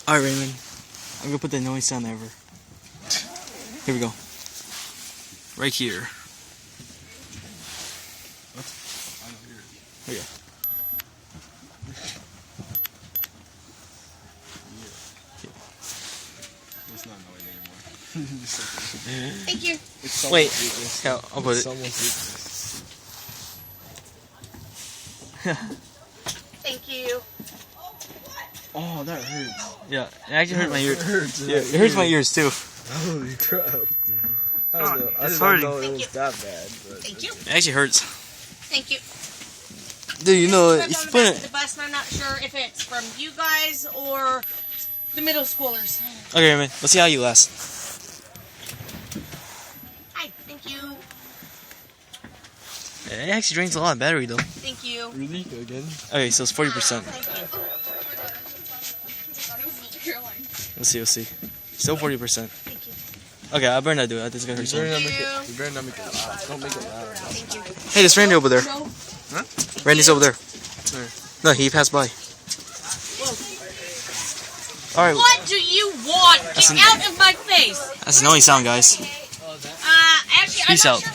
Alright, Raymond. I'm gonna put the annoying sound ever. Here we go. Right here. What? I don't hear it. There you go. It's not annoying anymore. Thank you. It's someone's Wait. weakness. Yeah, I'll put It's it. someone's weakness. Thank you. Oh, that hurts. Yeah, it actually hurt my ears. It hurts. Yeah, it hurts my ears too. Holy crap. I did it's not hurting. know it Thank was you. that bad. But Thank you. It actually hurts. Thank you. Dude, you know, Stepped it's on the back fun. of the bus, and I'm not sure if it's from you guys or the middle schoolers. Okay, Raymond. Let's see how you last. Hi. Thank you. It actually drains a lot of battery though. Thank you. really? Again? Okay, so it's 40%. Thank you. Let's see. Still 40%. Thank you. Okay, I better not do it. This is gonna hurt You better someone. not make it. You better not make it loud. Don't make it loud. Thank you. Hey, there's Randy over there. No. Huh? Randy's over there. Where? No, he passed by. Alright, What do you want? That's Get an- out of my face. that's an annoying sound, guys. Actually, Peace I'm not out. sure